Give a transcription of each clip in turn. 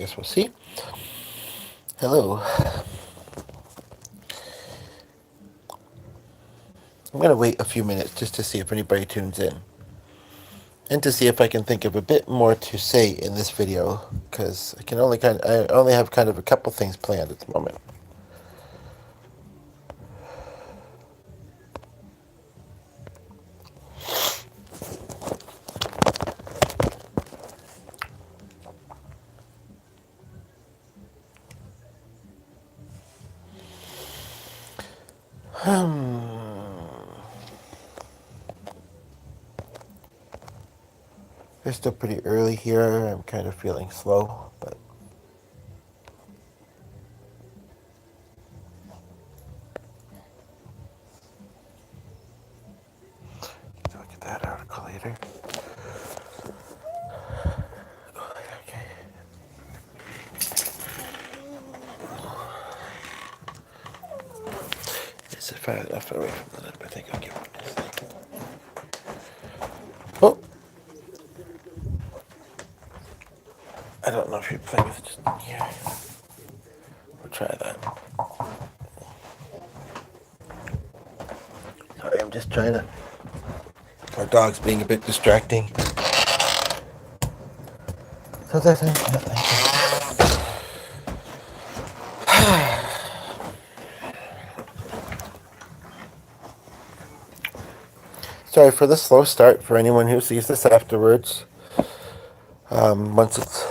Guess we'll see. Hello. I'm going to wait a few minutes just to see if anybody tunes in. And to see if I can think of a bit more to say in this video. Because I only have kind of a couple things planned at the moment. It's still pretty early here. I'm kind of feeling slow, but look at that article later. Okay. Is it far enough away from the lip? I think I'll give it this thing. Oh! I don't know if you're playing with it just here. We'll try that. Sorry, I'm just trying to... Our dog's being a bit distracting. So that's Sorry for the slow start for anyone who sees this afterwards. Once it's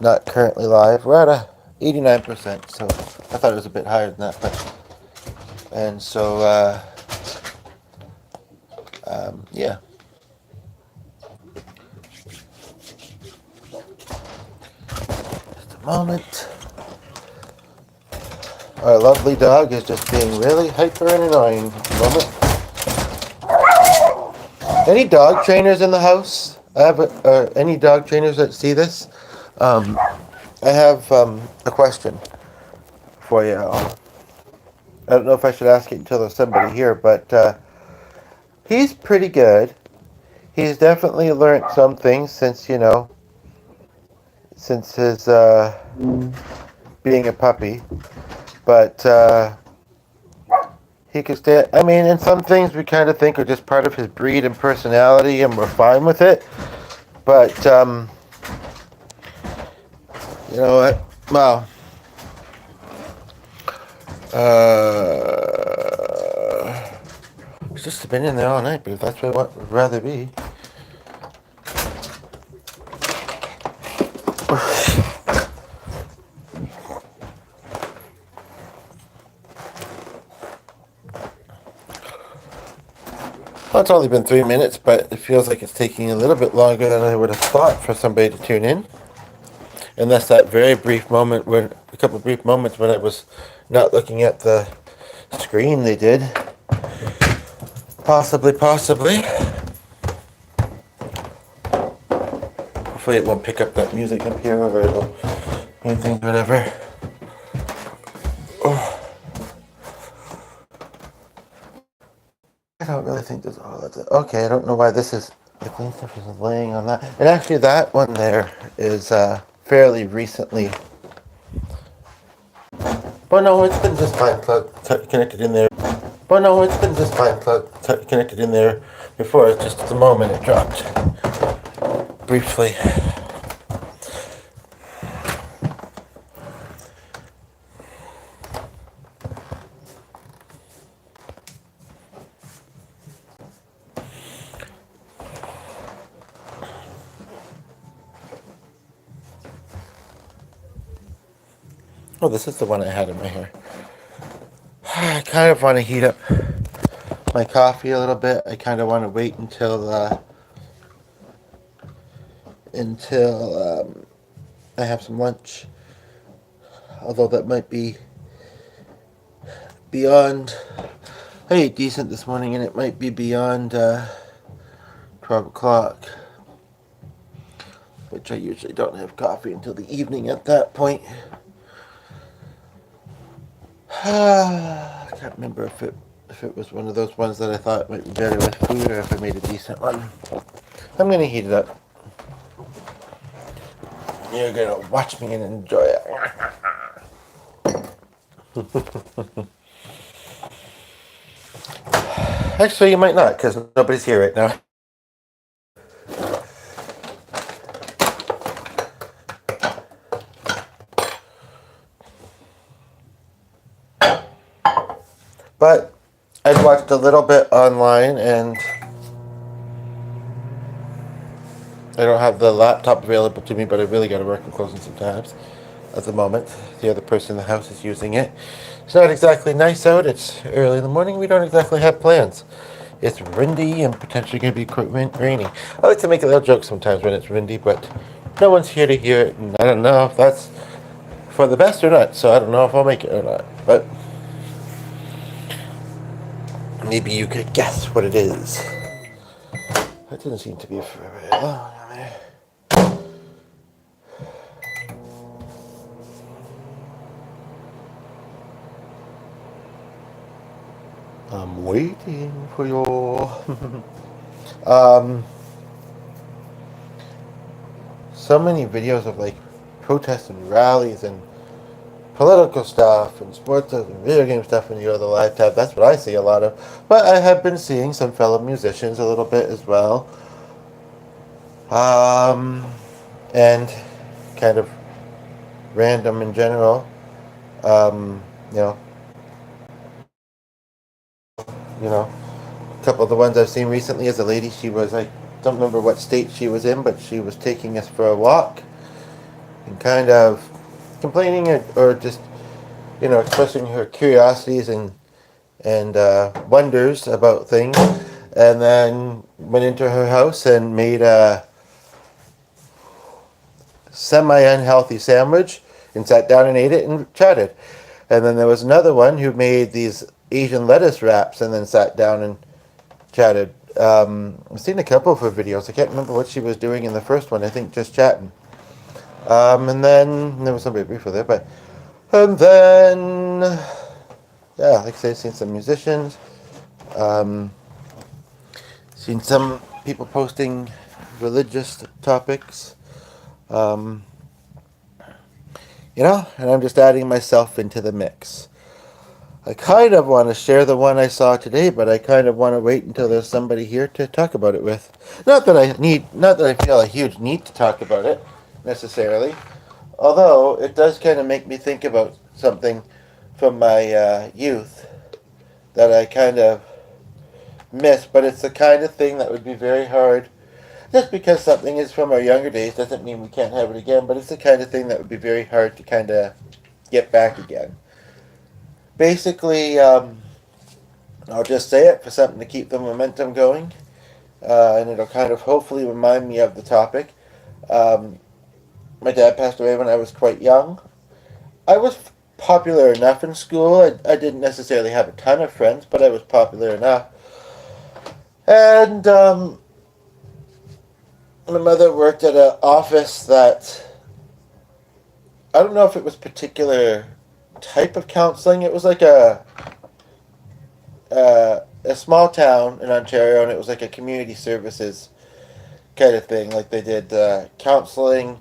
not currently live, we're at a 89%, so I thought it was a bit higher than that, but and so yeah. Just a moment. Our lovely dog is just being really hyper and annoying at the moment. Any dog trainers in the house? I have any dog trainers that see this? I have a question for you. I don't know if I should ask it until there's somebody here, but he's pretty good. He's definitely learned some things since his being a puppy, but he could stay. I mean, and some things we kind of think are just part of his breed and personality, and we're fine with it. But you know what? Well, he's just been in there all night. But if that's what I would rather be. Well, it's only been 3 minutes, but it feels like it's taking a little bit longer than I would have thought for somebody to tune in. Unless that very brief moment, a couple brief moments when I was not looking at the screen, they did. Possibly. Hopefully it won't pick up that music up here or it'll anything, whatever. Oh. I don't really think there's all that's it. Okay, I don't know why this is the clean stuff is laying on that. And actually that one there is fairly recently. But no, it's been just fine connected in there. But no, it's been just fine connected in there before. It's just at the moment it dropped briefly. Oh, this is the one I had in my hair. I kind of want to heat up my coffee a little bit. I kind of want to wait until I have some lunch. Although that might be beyond. I ate decent this morning, and it might be beyond 12 o'clock. Which I usually don't have coffee until the evening at that point. I can't remember if it was one of those ones that I thought might be better with food or if I made a decent one. I'm going to heat it up. You're gonna watch me and enjoy it. Actually, you might not, because nobody's here right now. But I'd watched a little bit online, and I don't have the laptop available to me, but I really got to work on closing some tabs at the moment. The other person in the house is using it. It's not exactly nice out. It's early in the morning. We don't exactly have plans. It's windy and potentially going to be rainy. I like to make a little joke sometimes when it's windy, but no one's here to hear it, and I don't know if that's for the best or not, so I don't know if I'll make it or not. But maybe you could guess what it is. That didn't seem to be for very long. I'm waiting for you. um, so many videos of like protests and rallies and political stuff and sports and video game stuff when you go to the live tab. That's what I see a lot of. But I have been seeing some fellow musicians a little bit as well. And kind of random in general. Um, you know, a couple of the ones I've seen recently is a lady. She was, I don't remember what state she was in, but she was taking us for a walk and kind of complaining or just expressing her curiosities and wonders about things, and then went into her house and made a semi-unhealthy sandwich and sat down and ate it and chatted. And then there was another one who made these Asian lettuce wraps and then sat down and chatted. I've seen a couple of her videos. I can't remember what she was doing in the first one. I think just chatting. And then there was somebody brief there, but and then yeah, like I say, I've seen some musicians. Um, Seen some people posting religious topics. Um, and I'm just adding myself into the mix. I kind of want to share the one I saw today, but I kind of want to wait until there's somebody here to talk about it with. Not that I feel a huge need to talk about it necessarily, although it does kind of make me think about something from my youth that I kind of miss, but it's the kind of thing that would be very hard. Just because something is from our younger days doesn't mean we can't have it again, but it's the kind of thing that would be very hard to kind of get back again. Basically, I'll just say it for something to keep the momentum going, and it'll kind of hopefully remind me of the topic. Um, my dad passed away when I was quite young. I was popular enough in school. I didn't necessarily have a ton of friends, but I was popular enough. And my mother worked at an office that I don't know if it was particular type of counseling. It was like a small town in Ontario, and it was like a community services kind of thing. Like they did counseling.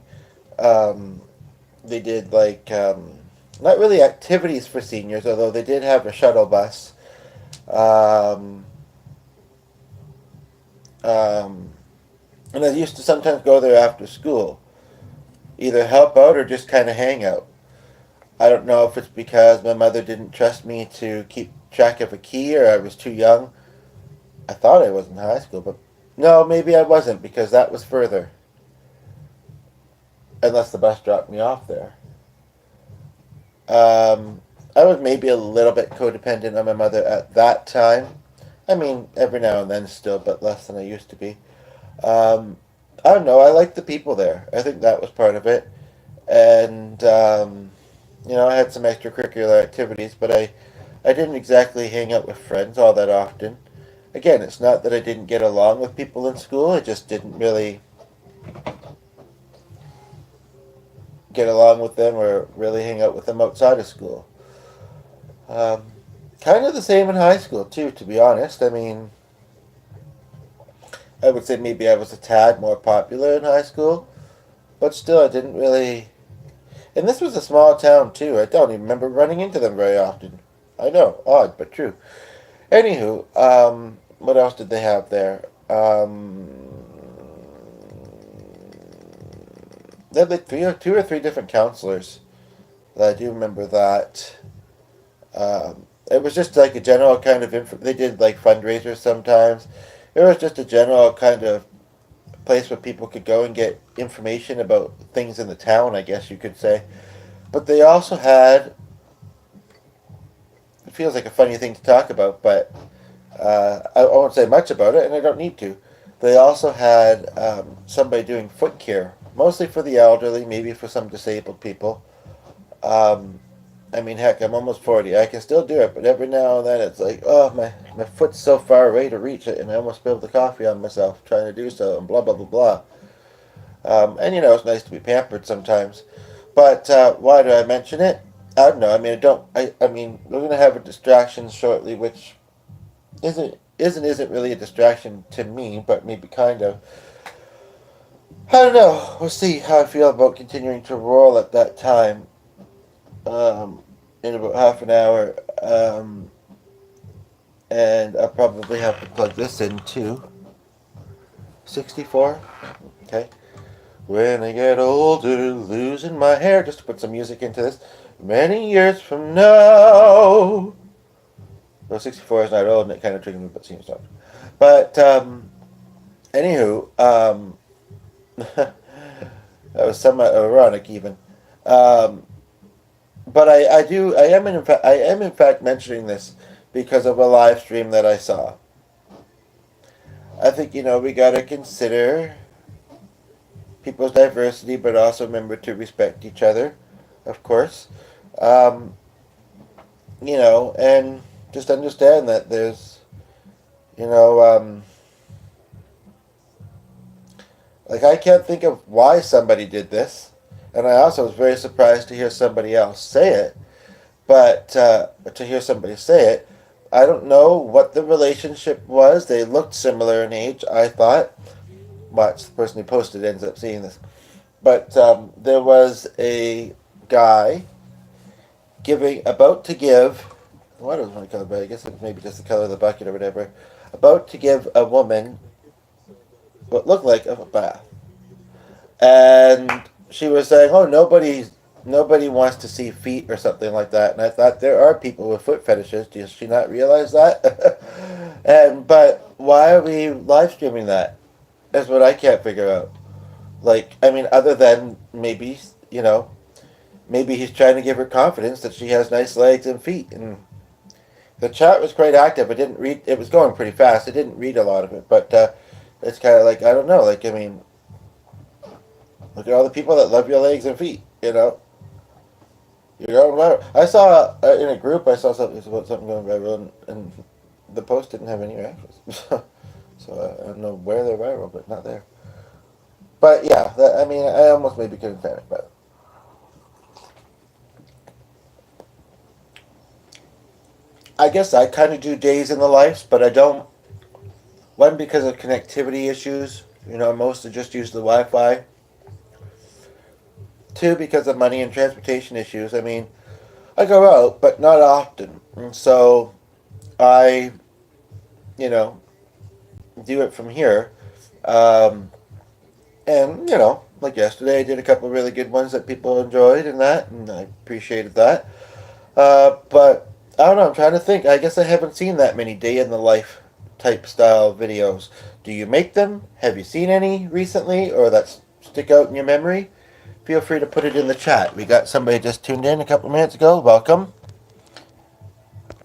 They did like not really activities for seniors, although they did have a shuttle bus. And I used to sometimes go there after school, either help out or just kind of hang out. I don't know if it's because my mother didn't trust me to keep track of a key or I was too young. I thought I was in high school, but no, maybe I wasn't because that was further. Unless the bus dropped me off there. I was maybe a little bit codependent on my mother at that time. I mean, every now and then still, but less than I used to be. I don't know. I liked the people there. I think that was part of it. And, I had some extracurricular activities, but I didn't exactly hang out with friends all that often. Again, it's not that I didn't get along with people in school. I just didn't really get along with them or really hang out with them outside of school. Kind of the same in high school, too, to be honest. I mean, I would say maybe I was a tad more popular in high school. But still, I didn't really. And this was a small town too. I don't even remember running into them very often. I know, odd but true. Anywho, what else did they have there? They had like two or three different counselors. I do remember that. It was just like a general kind of they did like fundraisers sometimes. It was just a general kind of place where people could go and get information about things in the town, I guess you could say. But they also had, it feels like a funny thing to talk about, but I won't say much about it, and I don't need to. They also had somebody doing foot care, mostly for the elderly, maybe for some disabled people. Um, I mean, heck, I'm almost 40. I can still do it, but every now and then it's like, oh, my foot's so far away to reach it, and I almost spilled the coffee on myself trying to do so, and blah, blah, blah, blah. And, it's nice to be pampered sometimes. But why do I mention it? I don't know. I mean, I mean, we're going to have a distraction shortly, which isn't really a distraction to me, but maybe kind of. I don't know. We'll see how I feel about continuing to roll at that time. In about half an hour. And I'll probably have to plug this in too. 64. Okay. When I get older, losing my hair, just to put some music into this. Many years from now. Well, 64 is not old, and it kind of triggered me, but seems not. But, anywho, that was somewhat ironic, even. Um, but I am in fact mentioning this because of a live stream that I saw. I think, we gotta consider people's diversity, but also remember to respect each other, of course. Um, and just understand that there's, you know, like I can't think of why somebody did this, and I also was very surprised to hear somebody else say it. But to hear somebody say it, I don't know what the relationship was. They looked similar in age, I thought. Watch, the person who posted ends up seeing this. But there was a guy about to give, what was my color, but I guess it was maybe just the color of the bucket or whatever, about to give a woman what looked like a bath. And she was saying, "Oh, nobody wants to see feet or something like that." And I thought there are people with foot fetishes. Does she not realize that? But why are we live streaming that? That's what I can't figure out. Like, I mean, other than maybe maybe he's trying to give her confidence that she has nice legs and feet. And the chat was quite active. I didn't read. It was going pretty fast. I didn't read a lot of it, but it's kind of like I don't know. Like, I mean, look at all the people that love your legs and feet. You're going viral. I saw in a group. I saw something about something going viral, and the post didn't have any reactions. So I don't know where they're viral, but not there. But yeah, I mean, I almost maybe couldn't panic, but I guess I kind of do days in the life, but I don't. One, because of connectivity issues. I mostly just use the Wi-Fi. Two, because of money and transportation issues. I mean, I go out, but not often. And so I, you know, do it from here. Um, and, like yesterday, I did a couple of really good ones that people enjoyed and I appreciated that. But I don't know, I'm trying to think. I guess I haven't seen that many day in the life type style videos. Do you make them? Have you seen any recently or that stick out in your memory? Feel free to put it in the chat. We got somebody just tuned in a couple of minutes ago. Welcome.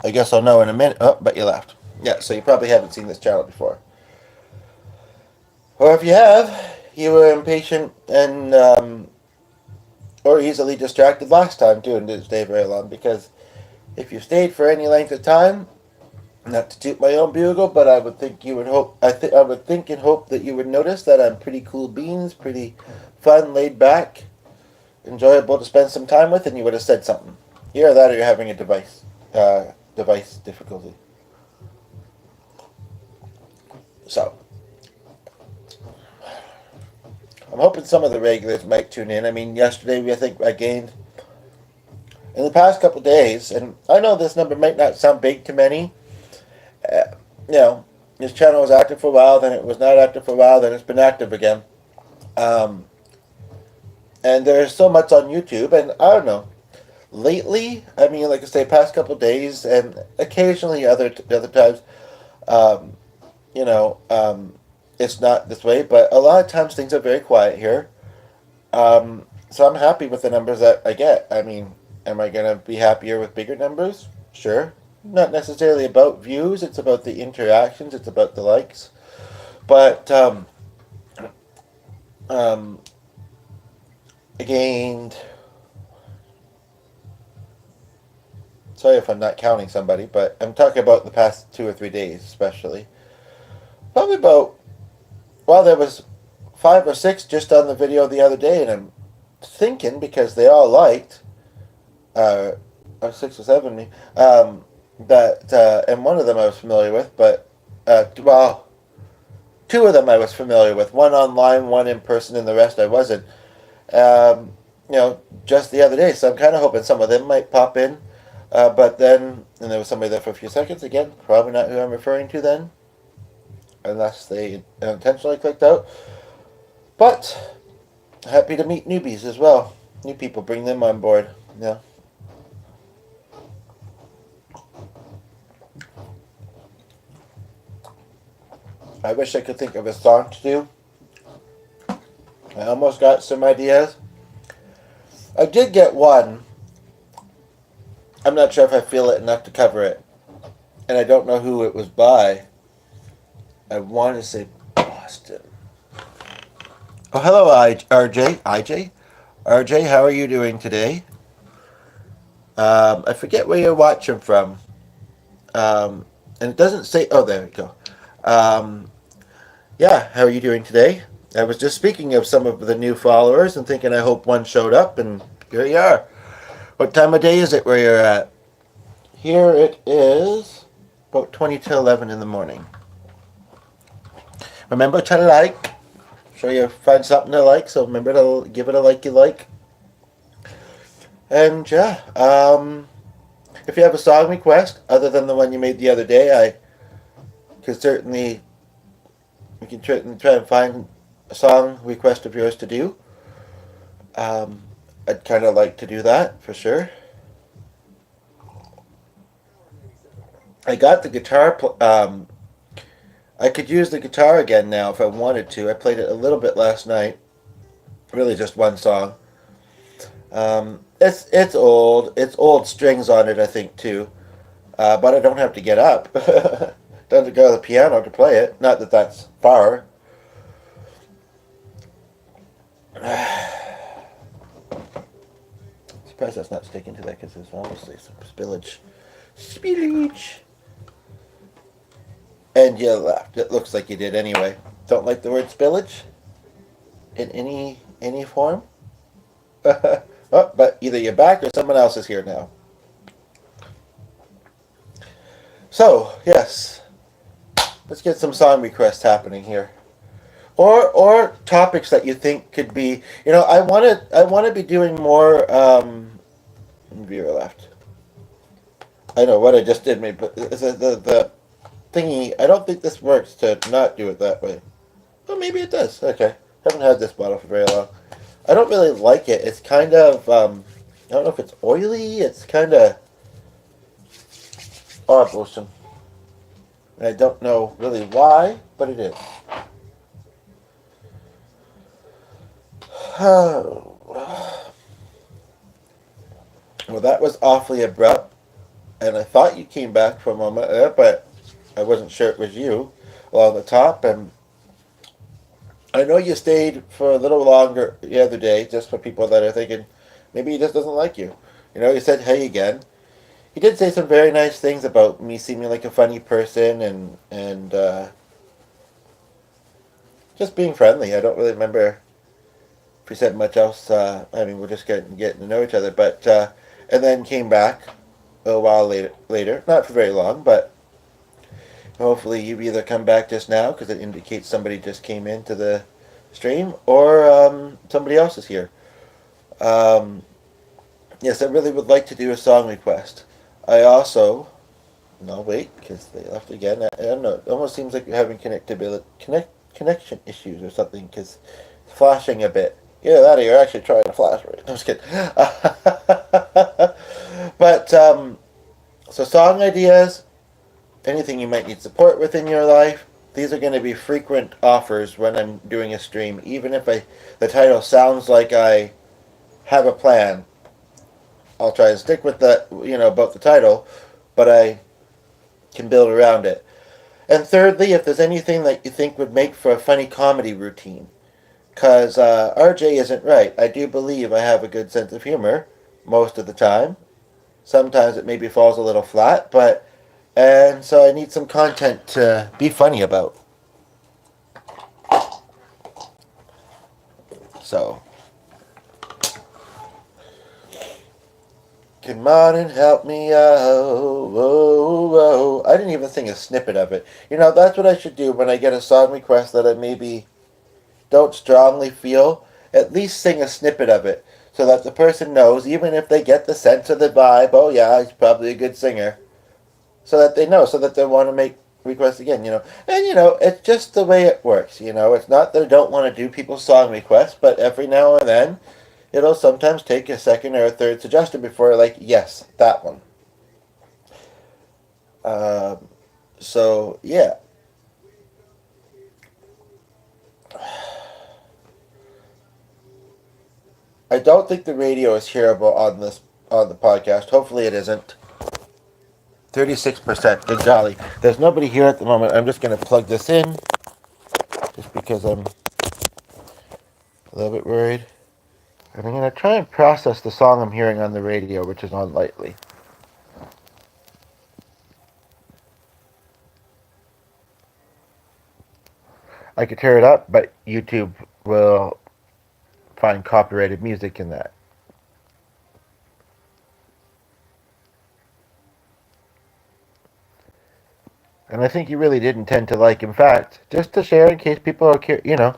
I guess I'll know in a minute. Oh, but you left. Yeah, so you probably haven't seen this channel before. Or if you have, you were impatient and or easily distracted last time too and didn't stay very long, because if you stayed for any length of time, not to toot my own bugle, but I would think you would hope. I would think and hope that you would notice that I'm pretty cool beans, pretty fun, laid back, enjoyable to spend some time with, and you would have said something. Either that, or you're having a device difficulty. So, I'm hoping some of the regulars might tune in. I mean, yesterday I think I gained in the past couple of days, and I know this number might not sound big to many. Uh, you know, this channel was active for a while, then it was not active for a while, then it's been active again. Um, and there's so much on YouTube, and I don't know. Lately, I mean, like I say, past couple of days, and occasionally other times, um, you know, it's not this way. But a lot of times things are very quiet here. So I'm happy with the numbers that I get. I mean, am I gonna be happier with bigger numbers? Sure. Not necessarily about views. It's about the interactions. It's about the likes. But um, I gained. Sorry if I'm not counting somebody, but I'm talking about the past 2 or 3 days, especially. Probably about. Well, there was 5 or 6 just on the video the other day, and I'm thinking because they all liked, uh, or 6 or 7, that and one of them I was familiar with, but well, 2 of them I was familiar with. One online, one in person, and the rest I wasn't. Um, just the other day. So I'm kind of hoping some of them might pop in. But then, and there was somebody there for a few seconds. Again, probably not who I'm referring to then, unless they intentionally clicked out. But happy to meet newbies as well. New people, bring them on board. Yeah. I wish I could think of a song to do. I almost got some ideas. I did get one. I'm not sure if I feel it enough to cover it. And I don't know who it was by. I want to say Boston. Oh, hello, RJ. IJ? RJ, how are you doing today? I forget where you're watching from. And it doesn't say. Oh, there we go. Um, yeah, how are you doing today? I was just speaking of some of the new followers and thinking I hope one showed up, and here you are. What time of day is it where you're at? Here it is about 20 to 11 in the morning. Remember to like. Sure you find something to like, so remember to give it a like you like. And yeah, if you have a song request other than the one you made the other day, I could certainly we can try and find a song request of yours to do. I'd kind of like to do that for sure. I got the guitar. I could use the guitar again now if I wanted to. I played it a little bit last night. Really, just one song. It's old. It's old strings on it, I think too. But I don't have to get up. Don't have to go to the piano to play it. Not that that's far. Surprised that's not sticking to that because there's obviously some spillage. Spillage. And you left. It looks like you did anyway. Don't like the word spillage? In any form? Oh, but either you're back or someone else is here now. So, yes. Let's get some song requests happening here. Or topics that you think could be, I want to be doing more viewer left. I know what I just did, but the thingy, I don't think this works to not do it that way. Well, maybe it does. Okay. Haven't had this bottle for very long. I don't really like it. It's kind of, I don't know if it's oily. It's kind of odd lotion. And I don't know really why, but it is. Well, that was awfully abrupt. And I thought you came back for a moment there, but I wasn't sure it was you along the top. And I know you stayed for a little longer the other day, just for people that are thinking maybe he just doesn't like you. You said hey again. He did say some very nice things about me seeming like a funny person and just being friendly. I don't really remember if he said much else. I mean, we're just getting to know each other. But and then came back a little while later. Not for very long, but hopefully you either come back just now because it indicates somebody just came into the stream, or somebody else is here. Um, yes, I really would like to do a song request. I also no wait because they left again. I don't know. It almost seems like you're having connection issues or something because it's flashing a bit. Either that or you're actually trying to flash right. I'm just kidding. But so song ideas, anything you might need support with in your life. These are going to be frequent offers when I'm doing a stream, even if the title sounds like I have a plan. I'll try to stick with the about the title, but I can build around it. And thirdly, if there's anything that you think would make for a funny comedy routine, because RJ isn't right. I do believe I have a good sense of humor most of the time. Sometimes it maybe falls a little flat, but and so I need some content to be funny about. So come on and help me out. Whoa, whoa. I didn't even sing a snippet of it. That's what I should do when I get a song request that I maybe don't strongly feel. At least sing a snippet of it so that the person knows, even if they get the sense of the vibe, oh yeah, he's probably a good singer. So that they know, so that they want to make requests again. And it's just the way it works. It's not that I don't want to do people's song requests, but every now and then it'll sometimes take a second or a third suggestion before, like, yes, that one. So, yeah. I don't think the radio is hearable on the podcast. Hopefully it isn't. 36%. Good golly. There's nobody here at the moment. I'm just going to plug this in just because I'm a little bit worried. And I'm going to try and process the song I'm hearing on the radio, which is on Lightly. I could tear it up, but YouTube will find copyrighted music in that. And I think you really did intend to like. In fact, just to share in case people are in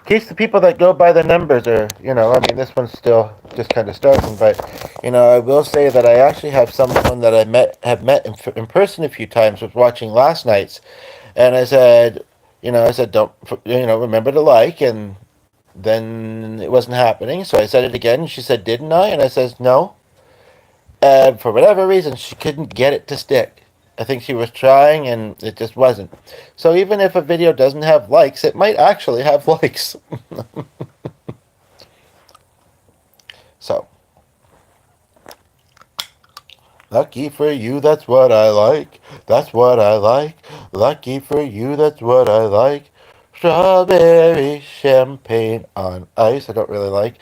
case the people that go by the numbers are, I mean, this one's still just kind of starting, but, I will say that I actually have someone that have met in person a few times, was watching last night's, and I said, don't, remember to like, and then it wasn't happening, so I said it again, and she said, didn't I? And I says, no. And for whatever reason, she couldn't get it to stick. I think she was trying, and it just wasn't. So even if a video doesn't have likes, it might actually have likes. So, lucky for you, that's what I like. That's what I like. Lucky for you, that's what I like. Strawberry champagne on ice. I don't really like.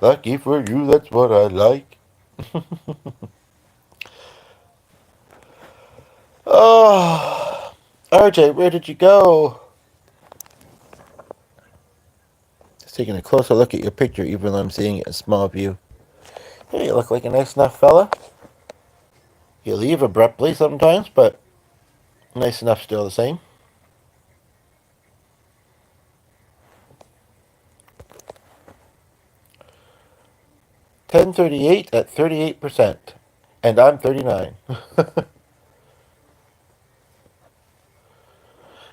Lucky for you, that's what I like. Oh, RJ, where did you go? Just taking a closer look at your picture, even though I'm seeing it in small view. Hey, you look like a nice enough fella. You leave abruptly sometimes, but nice enough still the same. $10.38 at 38%, and I'm 39.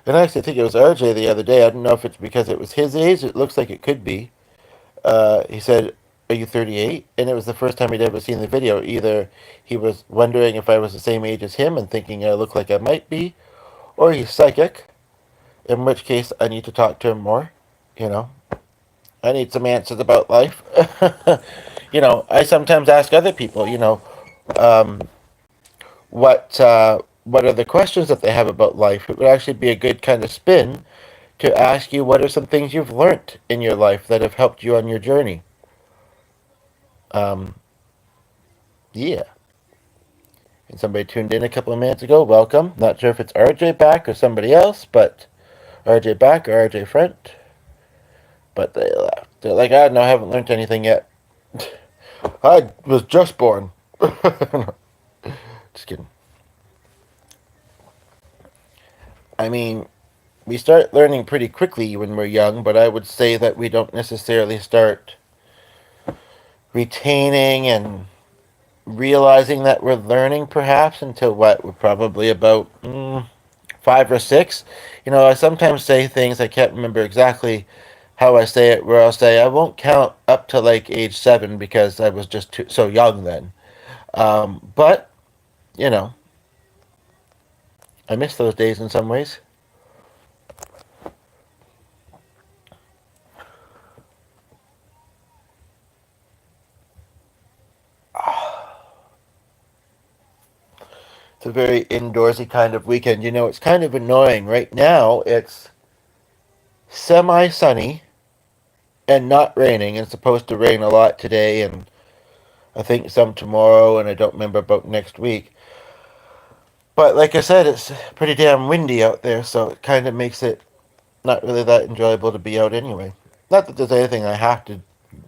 And actually, I think it was RJ the other day. I don't know if it's because it was his age. It looks like it could be. He said, "Are you 38?" And it was the first time he'd ever seen the video. Either he was wondering if I was the same age as him and thinking I looked like I might be, or he's psychic. In which case, I need to talk to him more. You know, I need some answers about life. I sometimes ask other people. Um, what are the questions that they have about life? It would actually be a good kind of spin to ask you what are some things you've learned in your life that have helped you on your journey. Um, yeah. And somebody tuned in a couple of minutes ago. Welcome. Not sure if it's RJ back or somebody else, but RJ back or RJ front. But they left. They're like, I don't know, I haven't learned anything yet. I was just born. Just kidding. I mean, we start learning pretty quickly when we're young, but I would say that we don't necessarily start retaining and realizing that we're learning perhaps until what? We're probably about 5 or 6. I sometimes say things, I can't remember exactly how I say it, where I'll say I won't count up to like age 7 because I was just so young then. But, you know, I miss those days in some ways. It's a very indoorsy kind of weekend. It's kind of annoying. Right now, it's semi sunny and not raining. It's supposed to rain a lot today and I think some tomorrow, and I don't remember about next week. But like I said, it's pretty damn windy out there, so it kind of makes it not really that enjoyable to be out anyway. Not that there's anything I have to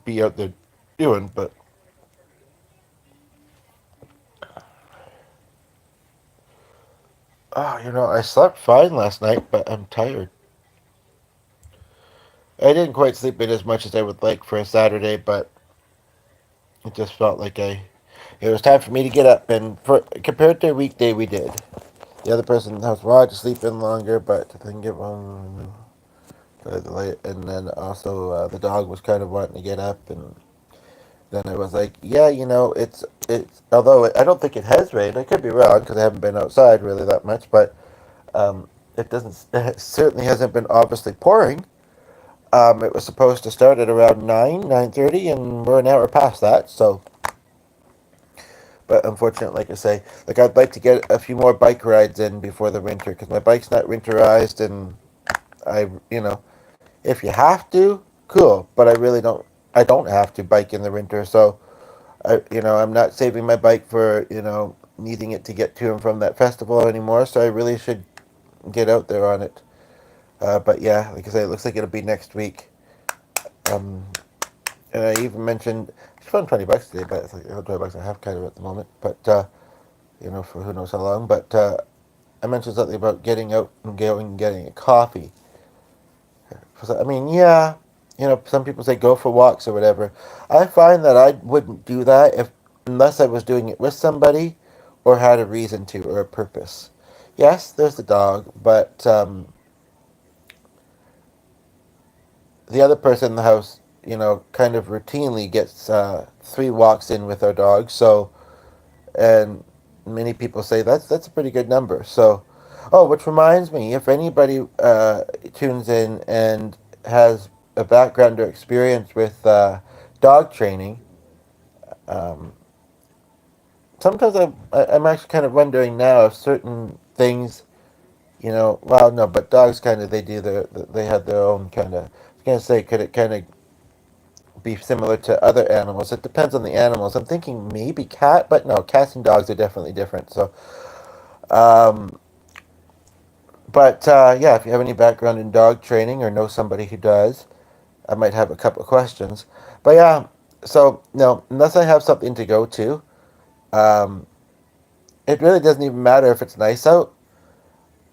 be out there doing, but I slept fine last night, but I'm tired. I didn't quite sleep in as much as I would like for a Saturday, but it just felt like it was time for me to get up. And for compared to a weekday, we did. The other person in the house wanted to sleep in longer, but I didn't get one. And then also the dog was kind of wanting to get up, and then I was like, yeah, it's. Although I don't think it has rained, I could be wrong because I haven't been outside really that much, but it doesn't. It certainly hasn't been obviously pouring. It was supposed to start at around 9:30, and we're an hour past that. So, but unfortunately, like I say, like I'd like to get a few more bike rides in before the winter because my bike's not winterized, and if you have to, cool. But I really don't. I don't have to bike in the winter, so I'm not saving my bike for needing it to get to and from that festival anymore. So I really should get out there on it. But yeah, like I say, it looks like it'll be next week. Um, and I even mentioned I found $20 today, but it's like $20 I have kind of at the moment. But for who knows how long. But I mentioned something about getting out and going and getting a coffee. I mean, yeah, some people say go for walks or whatever. I find that I wouldn't do that if unless I was doing it with somebody or had a reason to or a purpose. Yes, there's the dog, but the other person in the house, kind of routinely gets 3 walks in with our dog. So, and many people say that's a pretty good number. So, oh, which reminds me, if anybody tunes in and has a background or experience with dog training, um, sometimes I'm actually kind of wondering now if certain things, well, no, but dogs kind of they have their own kind of. I was gonna say, could it kind of be similar to other animals? It depends on the animals. I'm thinking maybe cat, but no, cats and dogs are definitely different. So, um, but yeah, if you have any background in dog training or know somebody who does, I might have a couple of questions. But yeah, so no, unless I have something to go to, um, it really doesn't even matter if it's nice out.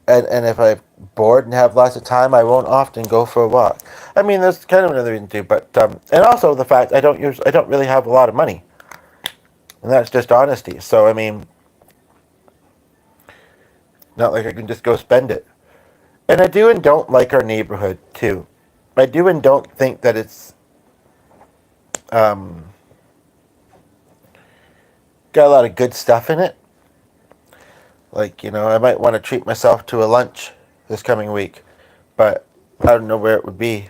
And if I'm bored and have lots of time, I won't often go for a walk. I mean, there's kind of another reason too, but and also the fact I don't really have a lot of money, and that's just honesty. So I mean, not like I can just go spend it. And I do and don't like our neighborhood too. I do and don't think that it's um, got a lot of good stuff in it. Like I might want to treat myself to a lunch this coming week, but I don't know where it would be.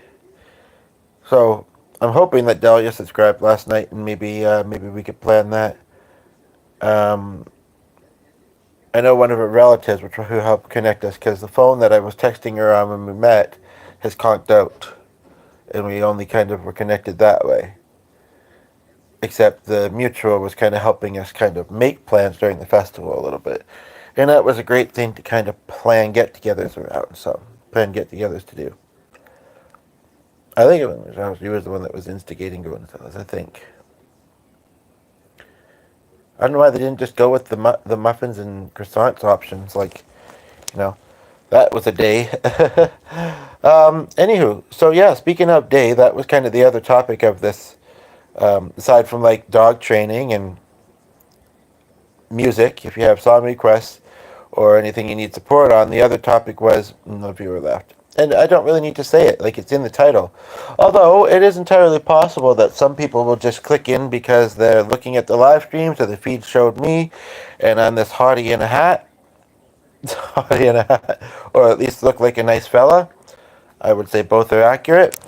So I'm hoping that Dahlia subscribed last night, and maybe we could plan that. Um, I know one of her relatives, who helped connect us, because the phone that I was texting her on when we met has conked out, and we only kind of were connected that way. Except the mutual was kind of helping us kind of make plans during the festival a little bit, and that was a great thing to kind of plan get-togethers around. So plan get-togethers to do. I think he was the one that was instigating going to those. I think. I don't know why they didn't just go with the muffins and croissants options. Like, you know, that was a day. Anywho, so yeah, speaking of day, that was kind of the other topic of this. Aside from like dog training and music, if you have song requests or anything you need support on, the other topic was no viewer left. And I don't really need to say it, like it's in the title. Although it is entirely possible that some people will just click in because they're looking at the live streams or the feed showed me, and I'm this hottie in a hat, hottie in a hat, or at least look like a nice fella. I would say both are accurate.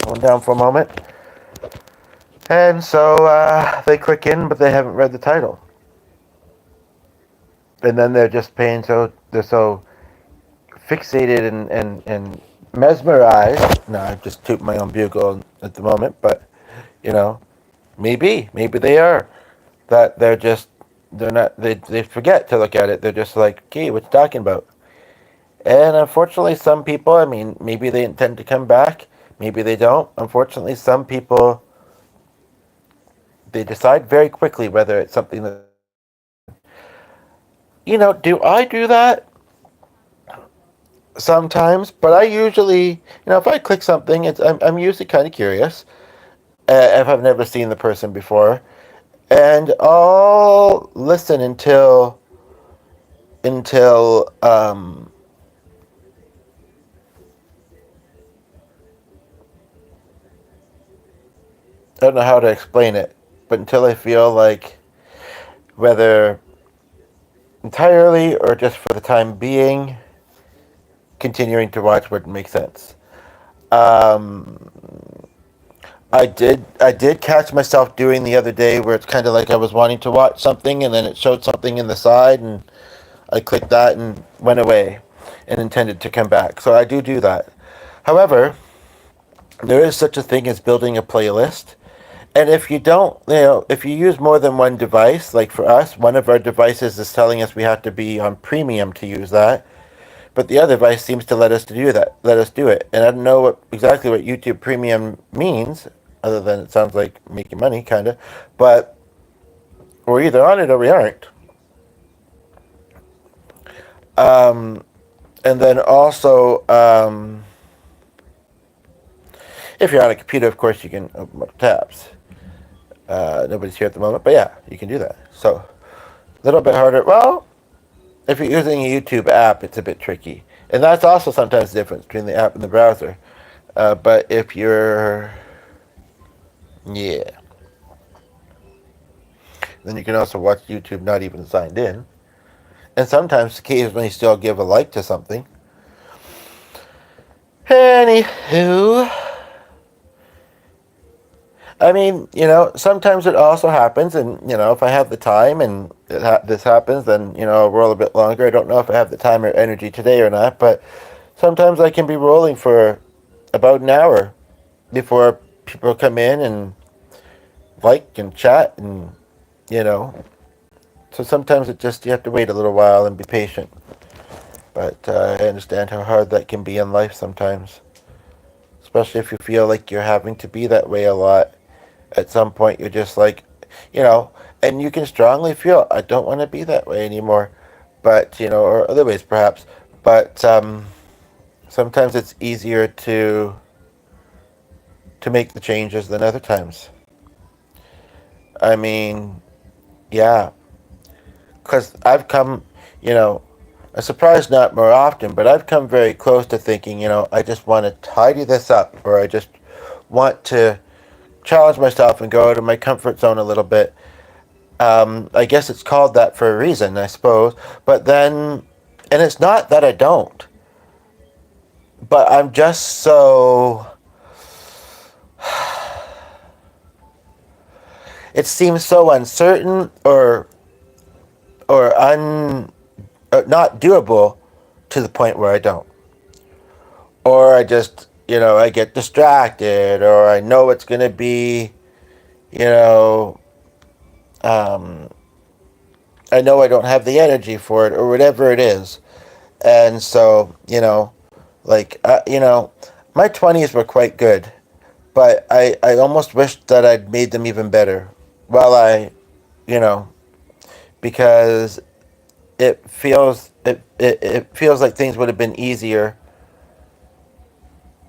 Slow down for a moment. And so they click in, but they haven't read the title. And then they're just they're so fixated and mesmerized. No, I just toot my own bugle at the moment, but, maybe they are. That they're not, they forget to look at it. They're just like, okay, what you talking about? And unfortunately, some people, I mean, maybe they intend to come back, maybe they don't. Unfortunately, some people, they decide very quickly whether it's something that, do I do that? Sometimes, but I usually, if I click something, I'm usually kind of curious if I've never seen the person before, and I'll listen until I don't know how to explain it, but until I feel like whether entirely or just for the time being, continuing to watch wouldn't make sense. Um, I did catch myself doing the other day where it's kind of like I was wanting to watch something and then it showed something in the side and I clicked that and went away and intended to come back. So I do that. However, there is such a thing as building a playlist. And if you don't, if you use more than one device, like for us, one of our devices is telling us we have to be on premium to use that, but the other device seems to let us do it. And I don't know exactly what YouTube Premium means, other than it sounds like making money, kind of. But we're either on it or we aren't. And then also, if you're on a computer, of course, you can open up tabs. Nobody's here at the moment, but yeah, you can do that. So, a little bit harder. Well, if you're using a YouTube app, it's a bit tricky. And that's also sometimes the difference between the app and the browser. But if you're... Yeah. Then you can also watch YouTube not even signed in. And sometimes, occasionally, still give a like to something. Anywho... I mean, sometimes it also happens, and, if I have the time and this happens, then, I'll roll a bit longer. I don't know if I have the time or energy today or not, but sometimes I can be rolling for about an hour before people come in and like and chat and, So sometimes you have to wait a little while and be patient. But I understand how hard that can be in life sometimes. Especially if you feel like you're having to be that way a lot. At some point, you're just like, and you can strongly feel, I don't want to be that way anymore. But, or other ways perhaps. But sometimes it's easier to make the changes than other times. I mean, yeah. Because I've come, I'm surprised not more often, but I've come very close to thinking, I just want to tidy this up, or I just want to challenge myself and go out of my comfort zone a little bit. I guess it's called that for a reason, I suppose. But then, and it's not that I don't, but I'm just so... It seems so uncertain or not doable to the point where I don't. Or I just, I get distracted, or I know it's going to be, I know I don't have the energy for it, or whatever it is. And so, my 20s were quite good, but I almost wished that I'd made them even better. Well, because it feels like things would have been easier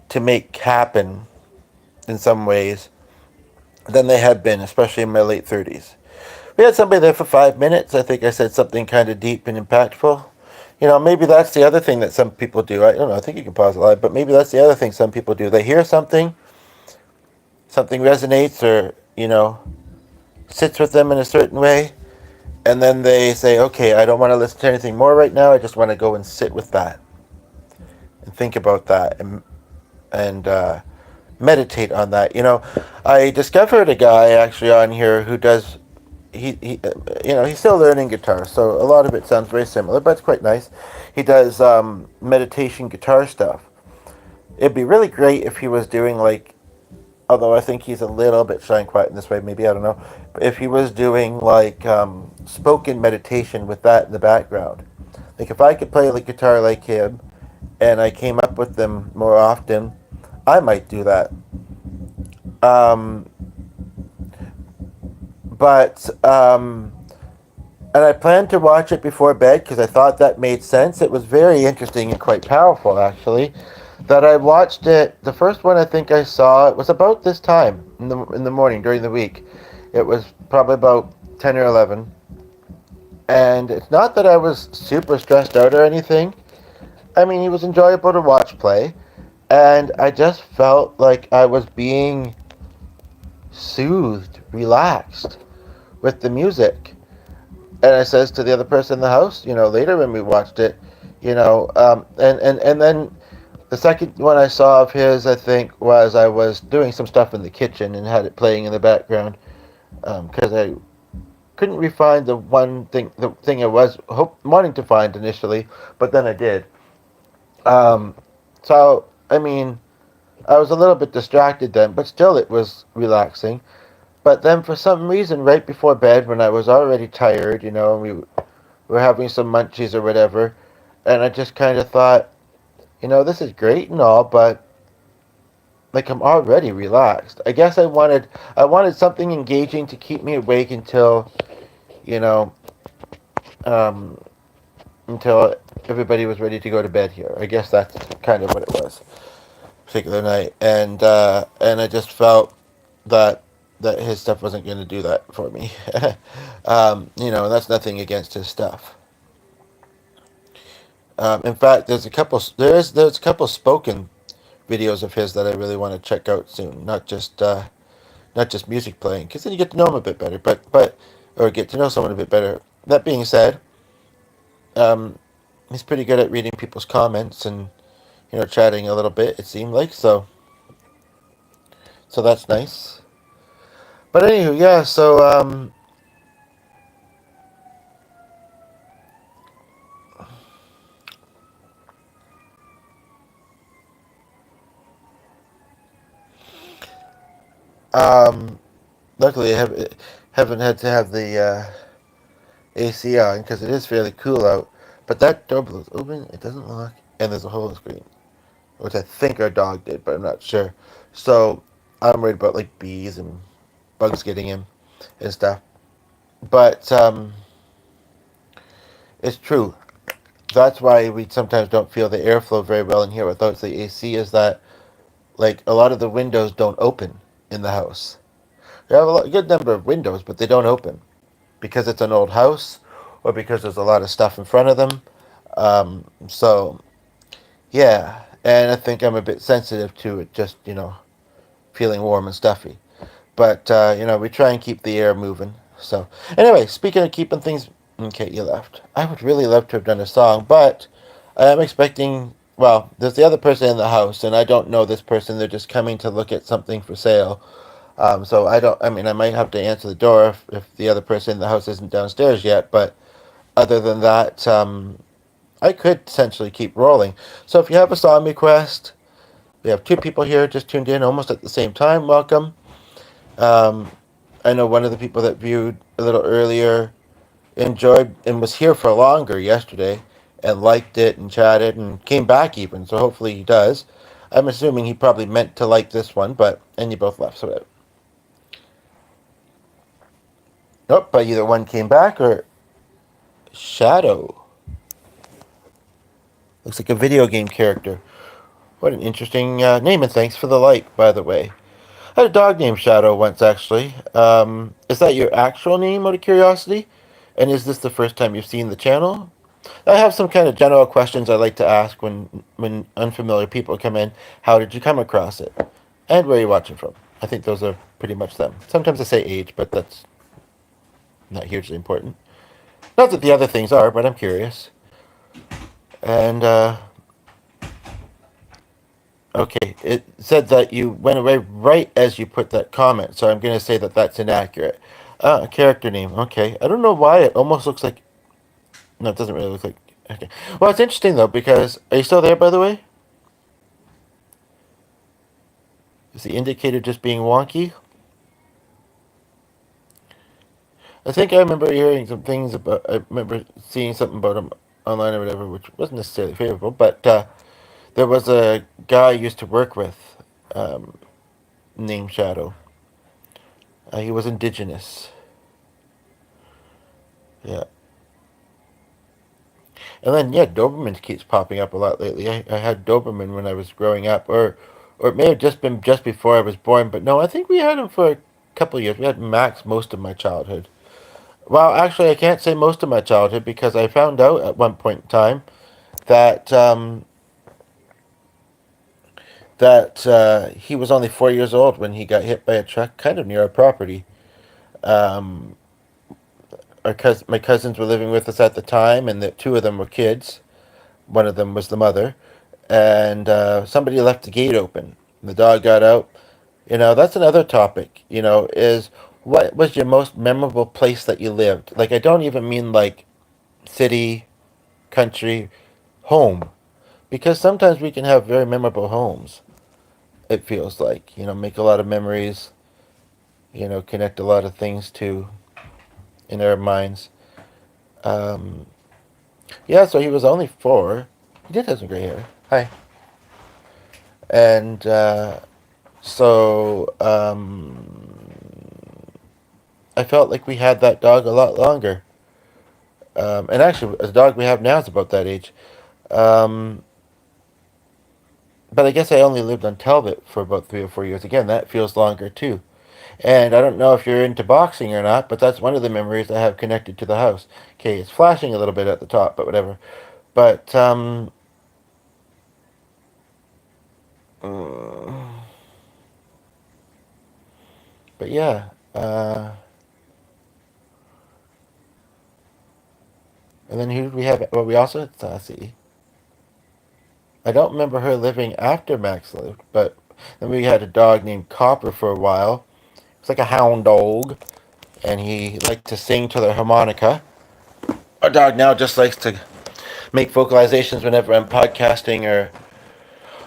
to make happen in some ways than they had been, especially in my late 30s. We had somebody there for 5 minutes. I think I said something kind of deep and impactful. Maybe that's the other thing that some people do. I don't know. I think you can pause it live, but maybe that's the other thing some people do. They hear something resonates, or sits with them in a certain way, and then they say, "Okay, I don't want to listen to anything more right now. I just want to go and sit with that and think about that and meditate on that." I discovered a guy actually on here who does. He's still learning guitar, so a lot of it sounds very similar, but it's quite nice. He does meditation guitar stuff. It'd be really great if he was doing although I think he's a little bit shy and quiet in this way, maybe, I don't know. But if he was doing spoken meditation with that in the background, like if I could play the guitar like him, and I came up with them more often, I might do that. Um, but and I planned to watch it before bed because I thought that made sense. It was very interesting and quite powerful, actually. That I watched it. The first one I think I saw, it was about this time in the morning during the week. It was probably about 10 or 11. And it's not that I was super stressed out or anything. I mean, it was enjoyable to watch play. And I just felt like I was being soothed, relaxed with the music. And I says to the other person in the house, later when we watched it, and then the second one I saw of his, I think, was I was doing some stuff in the kitchen and had it playing in the background because I couldn't refine the thing I was wanting to find initially, but then I did. Um, so, I mean, I was a little bit distracted then, but still it was relaxing. But then for some reason, right before bed, when I was already tired, and we were having some munchies or whatever, and I just kind of thought, this is great and all, but like I'm already relaxed. I guess I wanted something engaging to keep me awake you know, um, until everybody was ready to go to bed here. I guess that's kind of what it was, particular night, and I just felt that his stuff wasn't going to do that for me. That's nothing against his stuff. In fact, there's a couple spoken videos of his that I really want to check out soon. Not just music playing, because then you get to know him a bit better. But or get to know someone a bit better. That being said, um, he's pretty good at reading people's comments and chatting a little bit. It seemed like so that's nice. But anywho, yeah. So um, luckily haven't had to have the AC on because it is fairly cool out. But that door blows open. It doesn't lock, and there's a hole in the screen, which I think our dog did, but I'm not sure. So I'm worried about like bees and bugs getting in and stuff. But it's true. That's why we sometimes don't feel the airflow very well in here without the AC. Is that like a lot of the windows don't open in the house? We have a good number of windows, but they don't open because it's an old house or because there's a lot of stuff in front of them. So yeah, and I think I'm a bit sensitive to it, just feeling warm and stuffy. But we try and keep the air moving. So anyway, speaking of keeping things, okay, you left. I would really love to have done a song, but I am expecting. Well, there's the other person in the house, and I don't know this person. They're just coming to look at something for sale. So I don't. I mean, I might have to answer the door if the other person in the house isn't downstairs yet. But other than that, I could essentially keep rolling. So if you have a song request, we have two people here just tuned in almost at the same time. Welcome. Um, I know one of the people that viewed a little earlier enjoyed and was here for longer yesterday and liked it and chatted and came back even. So hopefully he does. I'm assuming he probably meant to like this one, and you both left. So nope, but either one came back or Shadow. Looks like a video game character. What an interesting name, and thanks for the like, by the way. I had a dog named Shadow once, actually. Is that your actual name, out of curiosity? And is this the first time you've seen the channel? I have some kind of general questions I like to ask when unfamiliar people come in. How did you come across it? And where are you watching from? I think those are pretty much them. Sometimes I say age, but that's not hugely important. Not that the other things are, but I'm curious. And, okay, it said that you went away right as you put that comment, so I'm going to say that that's inaccurate. Character name. Okay. I don't know why it almost looks like... No, it doesn't really look like... Okay. Well, it's interesting, though, because... Are you still there, by the way? Is the indicator just being wonky? I think I remember hearing some things about... I remember seeing something about him online or whatever, which wasn't necessarily favorable, but there was a guy I used to work with named Shadow. He was indigenous. Yeah. And then, yeah, Doberman keeps popping up a lot lately. I had Doberman when I was growing up, or it may have just been just before I was born, but no, I think we had him for a couple of years. We had Max most of my childhood. Well, actually, I can't say most of my childhood because I found out at one point in time that he was only 4 years old when he got hit by a truck kind of near our property. Um, my cousins were living with us at the time, and the two of them were kids. One of them was the mother, and somebody left the gate open. The dog got out. That's another topic. Is what was your most memorable place that you lived? Like, I don't even mean like city, country, home, because sometimes we can have very memorable homes. It feels like make a lot of memories. Connect a lot of things to in our minds. Um, yeah, so he was only 4. He did have some gray hair. Hi. And so I felt like we had that dog a lot longer. And actually, the dog we have now is about that age. Um, but I guess I only lived on Talbot for about 3 or 4 years. Again, that feels longer too. And I don't know if you're into boxing or not, but that's one of the memories I have connected to the house. Okay, it's flashing a little bit at the top, but whatever. But, but yeah. And then who did we have? Well, we also had Sassy. I don't remember her living after Max lived, but then we had a dog named Copper for a while. It's like a hound dog, and he liked to sing to the harmonica. Our dog now just likes to make vocalizations whenever I'm podcasting or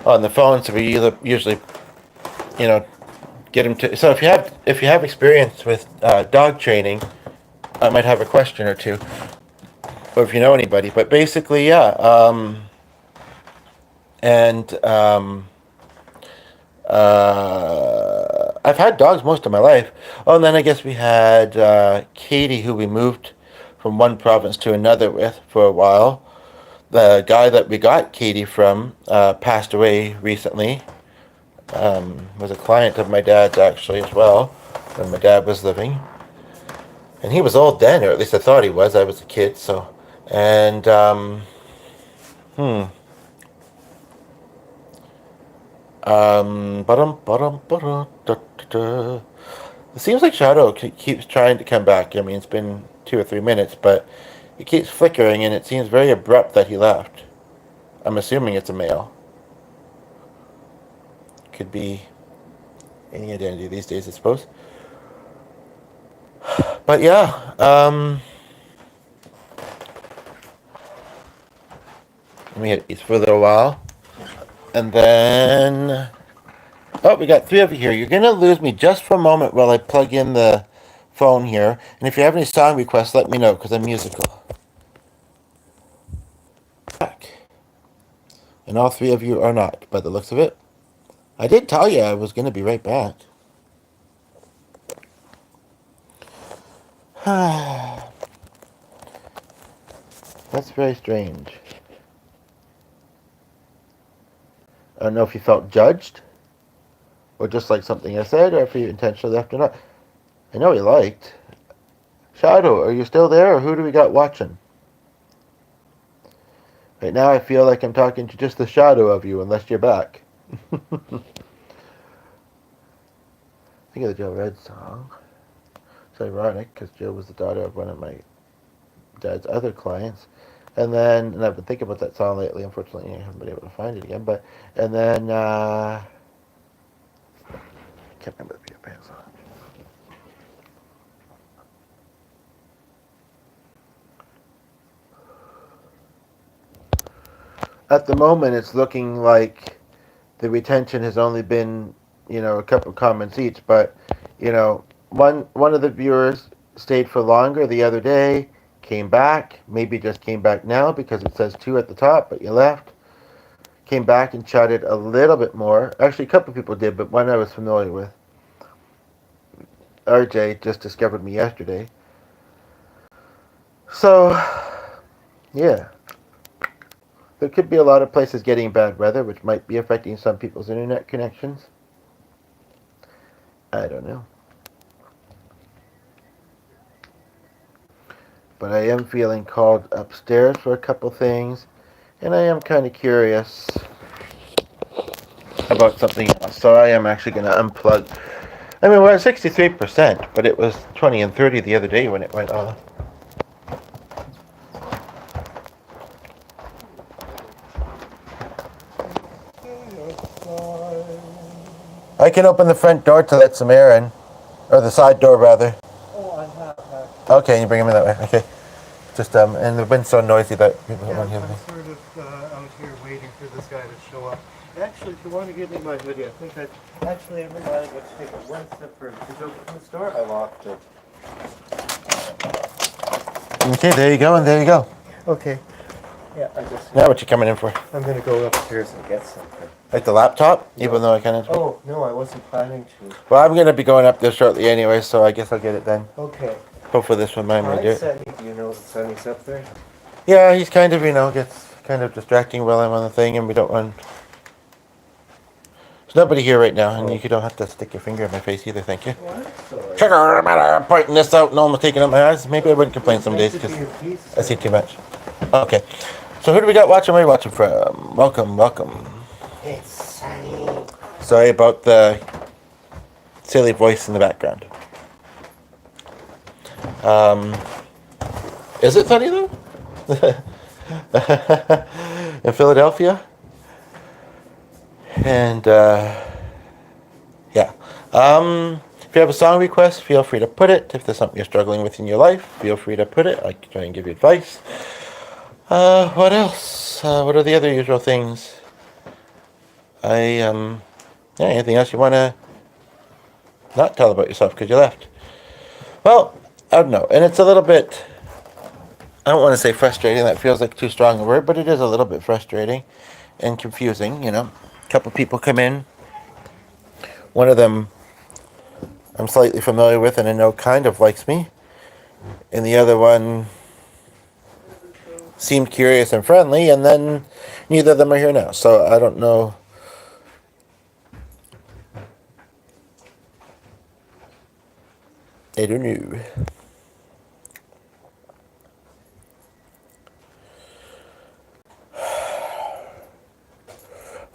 on the phone, so we usually, you know, get him to. So if you have experience with dog training, I might have a question or two, or if you know anybody. But basically, yeah. And I've had dogs most of my life. Oh, and then I guess we had Katie, who we moved from one province to another with for a while. The guy that we got Katie from passed away recently. Was a client of my dad's actually as well when my dad was living. And he was old then, or at least I thought he was. I was a kid, so. And, It seems like Shadow keeps trying to come back. I mean, it's been 2 or 3 minutes, but it keeps flickering, and it seems very abrupt that he left. I'm assuming it's a male. Could be any identity these days, I suppose. But yeah, we had these for a little while, and then we got 3 of you here. You're gonna lose me just for a moment while I plug in the phone here, and if you have any song requests, let me know because I'm musical. And all 3 of you are not, by the looks of it. I did tell you I was gonna be right back. That's very strange. I don't know if you felt judged, or just like something I said, or if you intentionally left or not. I know he liked. Shadow, are you still there, or who do we got watching? Right now I feel like I'm talking to just the shadow of you, unless you're back. Think of the Joe Red song. It's ironic, because Jill was the daughter of one of my dad's other clients. And I've been thinking about that song lately. Unfortunately, I haven't been able to find it again. I can't remember the Peter Pan song. At the moment, it's looking like the retention has only been, a couple of comments each. But, one of the viewers stayed for longer the other day, came back, maybe just came back now because it says 2 at the top, but you left. Came back and chatted a little bit more. Actually, a couple of people did, but one I was familiar with. RJ just discovered me yesterday. So, yeah. There could be a lot of places getting bad weather, which might be affecting some people's internet connections. I don't know. But I am feeling called upstairs for a couple things, and I am kind of curious about something else. So I am actually going to unplug. I mean, we're at 63%, but it was 20 and 30 the other day when it went off. I can open the front door to let some air in. Or the side door, rather. Oh, I have. Okay, you bring him in that way. Okay. Just, and the wind's so noisy that people don't want to hear me. I'm sort of out here waiting for this guy to show up. Actually, if you want to give me my hoodie, I think actually everybody would take it one step further. Did you open the store? I locked it. Okay, there you go, and there you go. Okay. Yeah, I just... Now what you coming in for? I'm going to go upstairs and get something. Like the laptop? Yeah. Even though I kind of... Oh, no, I wasn't planning to. Well, I'm going to be going up there shortly anyway, so I guess I'll get it then. Okay. Hopefully this one might do it. Sonny, do you know that Sonny's up there? Yeah, he's kind of, gets kind of distracting while I'm on the thing, and we don't want... There's nobody here right now, and you don't have to stick your finger in my face either, thank you. What? Sugar, I'm pointing this out, no one's taking up my eyes. Maybe I wouldn't complain some days, because I see too much. Okay. So who do we got watching? Where are you watching from? Welcome. It's Sonny. Sorry about the silly voice in the background. Is it sunny though? In Philadelphia? And, yeah. If you have a song request, feel free to put it. If there's something you're struggling with in your life, feel free to put it. I can try and give you advice. What else? What are the other usual things? Anything else you want to not tell about yourself because you left? Well, I don't know. And it's a little bit, I don't want to say frustrating. That feels like too strong a word, but it is a little bit frustrating and confusing, A couple people come in. One of them I'm slightly familiar with and I know kind of likes me. And the other one seemed curious and friendly, and then neither of them are here now. So I don't know. I don't know.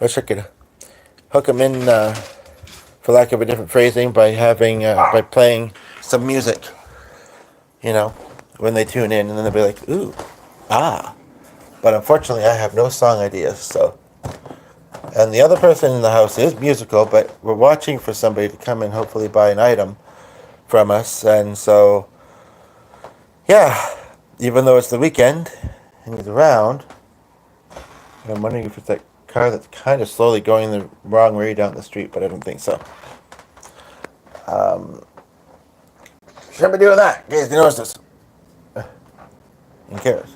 Wish I could hook them in, for lack of a different phrasing, by playing some music. When they tune in, and then they'll be like, ooh, ah. But unfortunately, I have no song ideas, so. And the other person in the house is musical, but we're watching for somebody to come and hopefully buy an item from us. And so, yeah, even though it's the weekend and he's around, I'm wondering if it's that car that's kind of slowly going the wrong way down the street, but I don't think so. Shouldn't be doing that. In case you notice this. Who cares?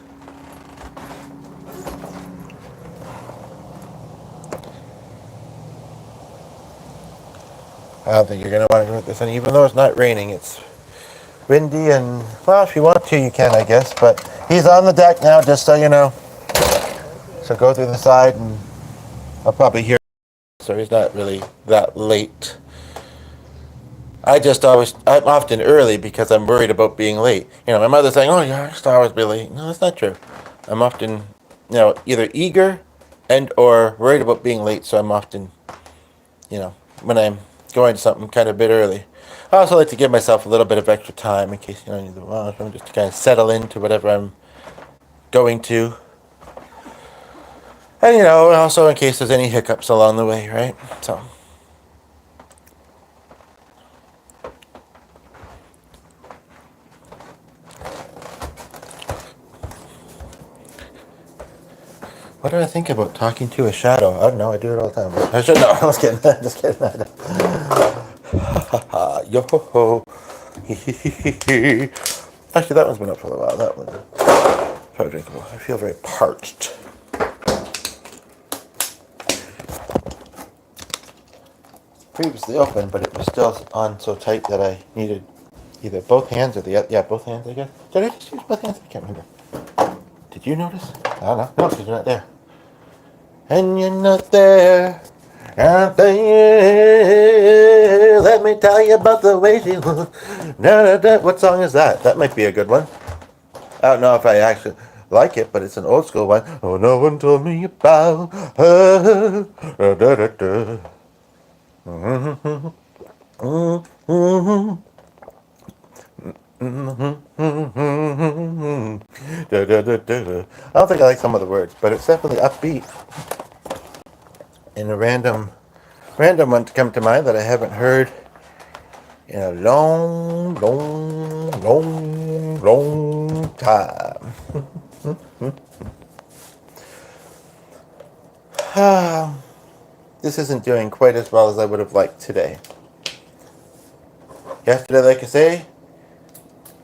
I don't think you're going to want to do this. And even though it's not raining, it's windy, and, well, if you want to, you can, I guess. But he's on the deck now, just so you know. So go through the side, and I'll probably hear. So he's not really that late. I'm often early because I'm worried about being late. My mother's saying, oh, yeah, I used to always be late. No, that's not true. I'm often, either eager and or worried about being late, so I'm often, when I'm going to something kind of a bit early. I also like to give myself a little bit of extra time in case, I need the washroom, just to kind of settle into whatever I'm going to. And, also in case there's any hiccups along the way, right? So. What do I think about talking to a shadow? I don't know. I do it all the time. I should know. I was kidding. Just kidding. Yo ho ho. Actually, that one's been up for a while. That one. Probably drinkable. I feel very parched. Previously open, but it was still on so tight that I needed either both hands or both hands, I guess. Did I just use both hands? I can't remember. Did you notice? I don't know. No, because you're not there. And you're not there. Out there. Let me tell you about the way she was. What song is that? That might be a good one. I don't know if I actually like it, but it's an old school one. Oh, no one told me about her. I don't think I like some of the words, but it's definitely upbeat. And a random one to come to mind that I haven't heard in a long time. This isn't doing quite as well as I would have liked today. Yesterday, like I say,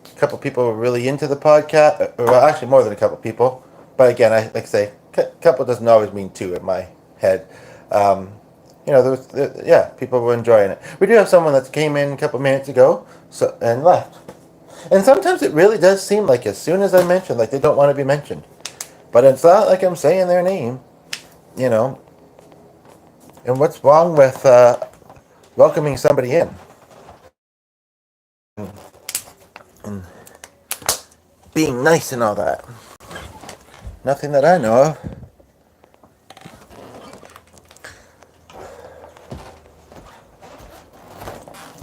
a couple people were really into the podcast. Well, actually, more than a couple people. But again, like I say, couple doesn't always mean two in my head. People were enjoying it. We do have someone that came in a couple minutes ago and left. And sometimes it really does seem like as soon as I mention, like they don't want to be mentioned. But it's not like I'm saying their name, And what's wrong with welcoming somebody in? And being nice and all that. Nothing that I know of.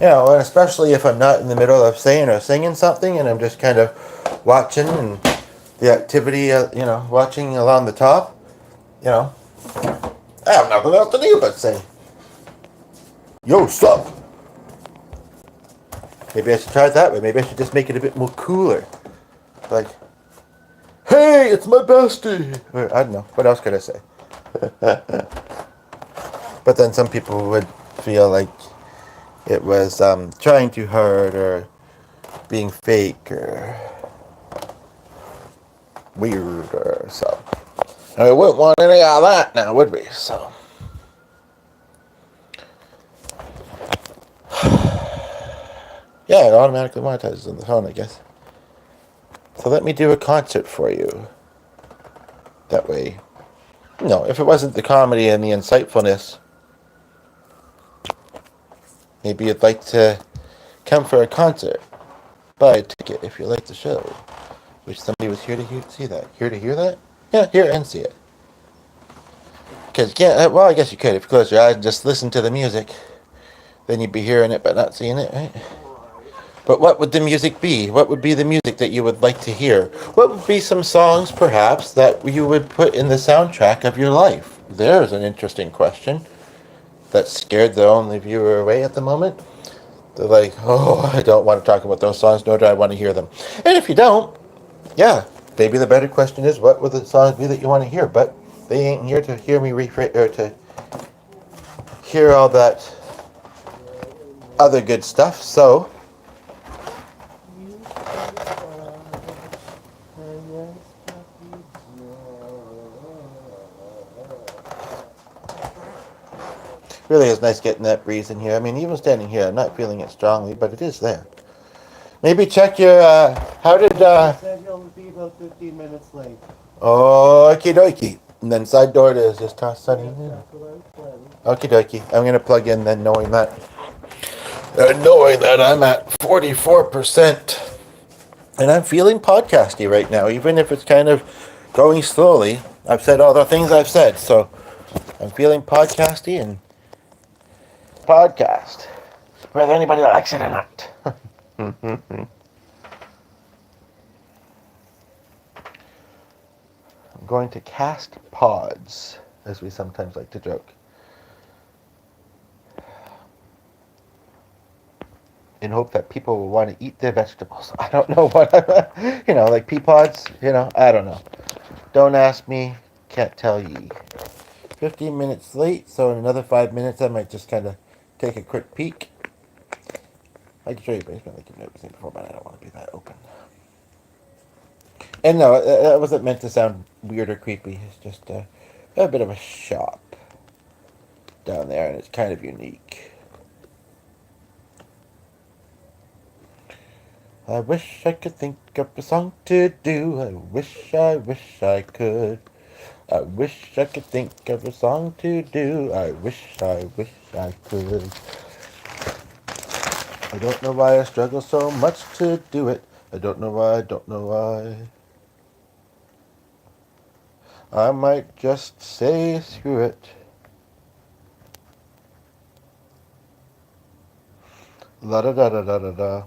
And especially if I'm not in the middle of saying or singing something and I'm just kind of watching and the activity, watching along the top, I have nothing else to do but say, yo, sup? Maybe I should try it that way. Maybe I should just make it a bit more cooler. Like, hey, it's my bestie. Or, I don't know. What else could I say? But then some people would feel like it was trying too hard or being fake or weird or so. And we wouldn't want any of that now, would we? So. Yeah, it automatically monetizes on the phone, I guess. So let me do a concert for you. That way, if it wasn't the comedy and the insightfulness, maybe you'd like to come for a concert. Buy a ticket if you like the show. Wish somebody was here to see that. Here to hear that? Yeah, hear and see it. Because you can't, well, I guess you could if you close your eyes and just listen to the music. Then you'd be hearing it but not seeing it, right? But what would the music be? What would be the music that you would like to hear? What would be some songs, perhaps, that you would put in the soundtrack of your life? There's an interesting question that scared the only viewer away at the moment. They're like, oh, I don't want to talk about those songs, nor do I want to hear them. And if you don't, yeah, maybe the better question is, what would the songs be that you want to hear? But they ain't here to hear me rephrase, or to hear all that other good stuff, so... Really is nice getting that breeze in here. I mean, even standing here, I'm not feeling it strongly, but it is there. Maybe check your. How did? He said he'll be about 15 minutes late. Okie dokie. And then side door is just toss sunny Yes, in. that's what I was planning. Okie dokie. I'm gonna plug in then, knowing that I'm at 44%, and I'm feeling podcasty right now, even if it's kind of going slowly. I've said all the things I've said, so I'm feeling podcasty and podcast, whether anybody likes it or not. I'm going to cast pods, as we sometimes like to joke, in hope that people will want to eat their vegetables. I don't know what like pea pods, I don't know. Don't ask me, can't tell ye. 15 minutes late, so in another 5 minutes I might just kind of take a quick peek. I can show you basement like you've never seen before, but I don't want to be that open. And no, that wasn't meant to sound weird or creepy. It's just a bit of a shop down there, and it's kind of unique. I wish I could think of a song to do. I wish I could. I wish I could think of a song to do. I wish I could. I don't know why I struggle so much to do it. I don't know why. I might just say screw it. La da da da da da da.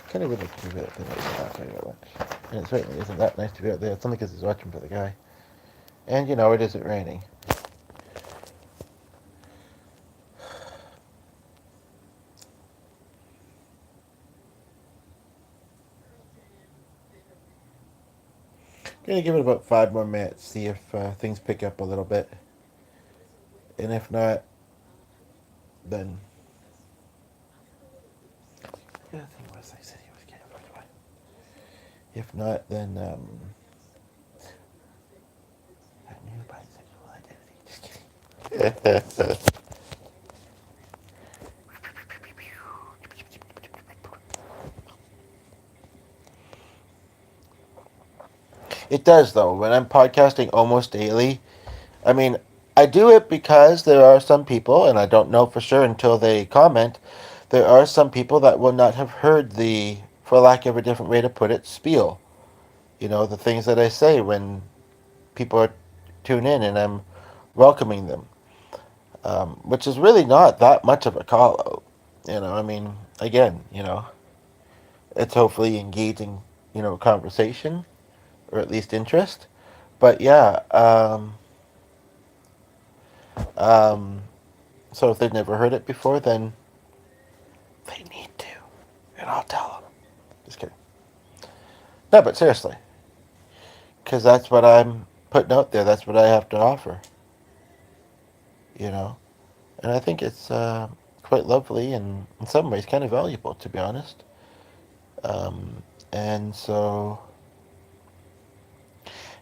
Kind of would like to be out there. And it certainly isn't that nice to be out there. It's only because he's watching for the guy. And it isn't raining. Gonna give it about 5 more minutes, see if things pick up a little bit. And if not, then. The other thing was, I said he was getting rid of it. If not, then a new bisexual identity. Just kidding. It does though. When I'm podcasting almost daily, I mean, I do it because there are some people, and I don't know for sure until they comment, there are some people that will not have heard the, for lack of a different way to put it, spiel. The things that I say when people tune in and I'm welcoming them, which is really not that much of a call out. I mean, again, it's hopefully engaging, conversation or at least interest. But yeah, so if they've never heard it before, then they need to, and I'll tell them. Just kidding. No, but seriously, because that's what I'm putting out there. That's what I have to offer. And I think it's quite lovely and in some ways kind of valuable, to be honest. And so,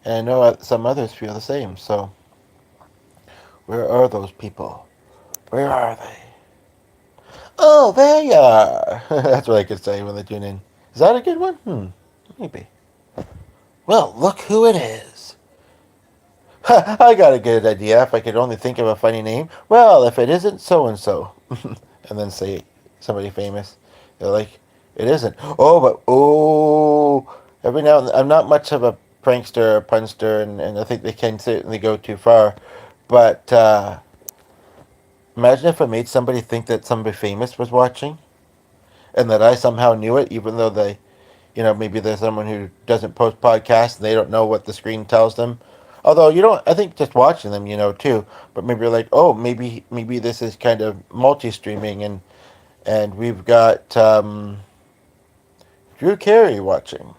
and I know some others feel the same. So, where are those people? Where are they? Oh, there you are. That's what I could say when they tune in. Is that a good one? Maybe. Well, look who it is. I got a good idea. If I could only think of a funny name. Well, if it isn't so and so, and then say somebody famous, they're like, it isn't. Every now and then, I'm not much of a prankster or punster, and I think they can certainly go too far. But imagine if I made somebody think that somebody famous was watching, and that I somehow knew it, even though they, maybe there's someone who doesn't post podcasts and they don't know what the screen tells them. Although you don't, I think just watching them, too. But maybe you're like, oh, maybe this is kind of multi-streaming, and we've got Drew Carey watching.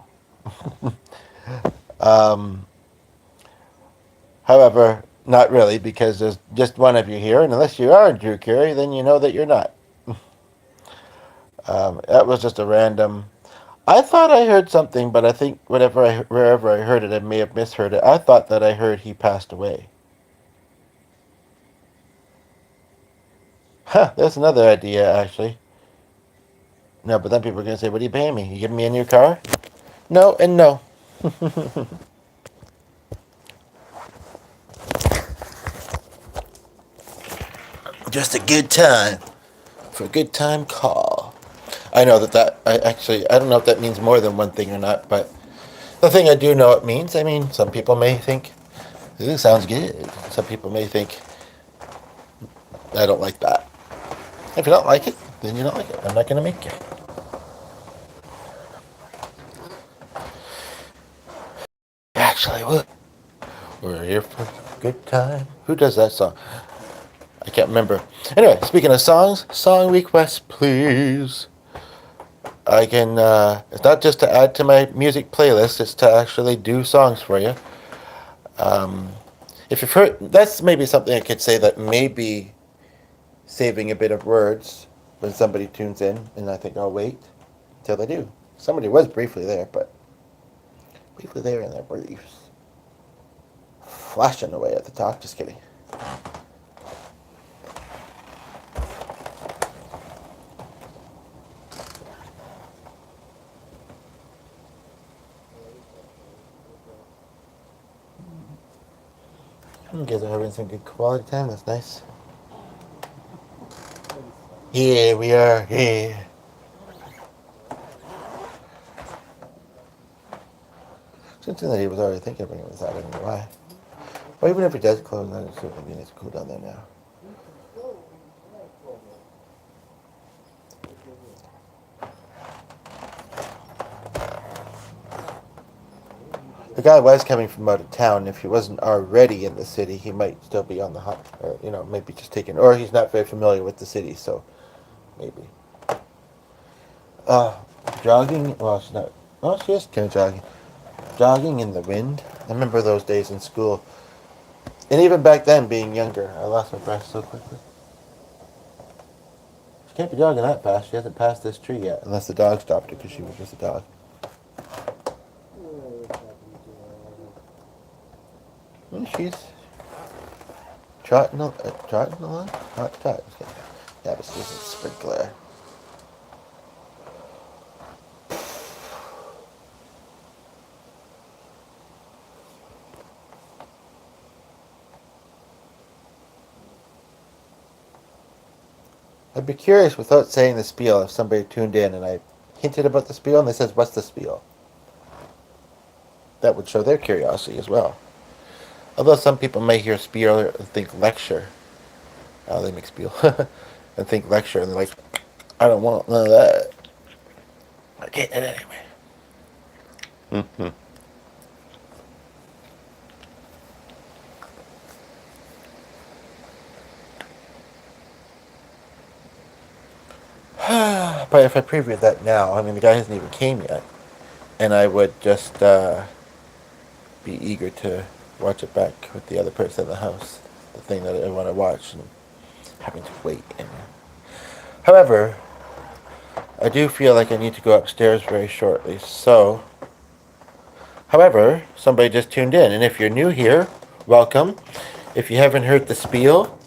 um, However, not really, because there's just one of you here, and unless you are Drew Carey, then you know that you're not. That was just a random. I thought I heard something, but I think wherever I heard it, I may have misheard it. I thought that I heard he passed away. Huh, that's another idea, actually. No, but then people are going to say, what are you paying me? You giving me a new car? No and no. Just a good time. For a good time call. I know I don't know if that means more than one thing or not, but the thing I do know it means, I mean, some people may think, ooh, sounds good. Some people may think, I don't like that. If you don't like it, then you don't like it. I'm not going to make you. Actually, we're here for a good time. Who does that song? I can't remember. Anyway, speaking of songs, song requests, please. I can, it's not just to add to my music playlist, it's to actually do songs for you. Um, if you've heard, that's maybe something I could say that may be saving a bit of words when somebody tunes in, and I think I'll wait till they do. Somebody was briefly there, but briefly there in their briefs. Flashing away at the top, just kidding. You guys are having some good quality time, that's nice. Here we are, here. Something that he was already thinking about was that, I don't know why. Or even if it does close, then it's certainly it's cool down there now. The guy was coming from out of town. If he wasn't already in the city, he might still be on the hunt, or maybe just taking, or he's not very familiar with the city, so maybe. Uh, Jogging. Well, she's not. Well, she is kind of jogging. Jogging in the wind. I remember those days in school, and even back then, being younger, I lost my breath so quickly. She can't be jogging that fast. She hasn't passed this tree yet, unless the dog stopped her because she was just a dog. And she's trotting along? Not trotting. Yeah, but she's a sprinkler. I'd be curious, without saying the spiel, if somebody tuned in and I hinted about the spiel and they says, what's the spiel? That would show their curiosity as well. Although some people may hear spiel and think lecture. Oh, they make spiel. And think lecture, and they're like, I don't want none of that. I get it anyway. Mm-hmm. But if I previewed that now, I mean, the guy hasn't even came yet. And I would just be eager to watch it back with the other person in the house. The thing that I want to watch and having to wait. However, I do feel like I need to go upstairs very shortly. So, however, somebody just tuned in. And if you're new here, welcome. If you haven't heard the spiel,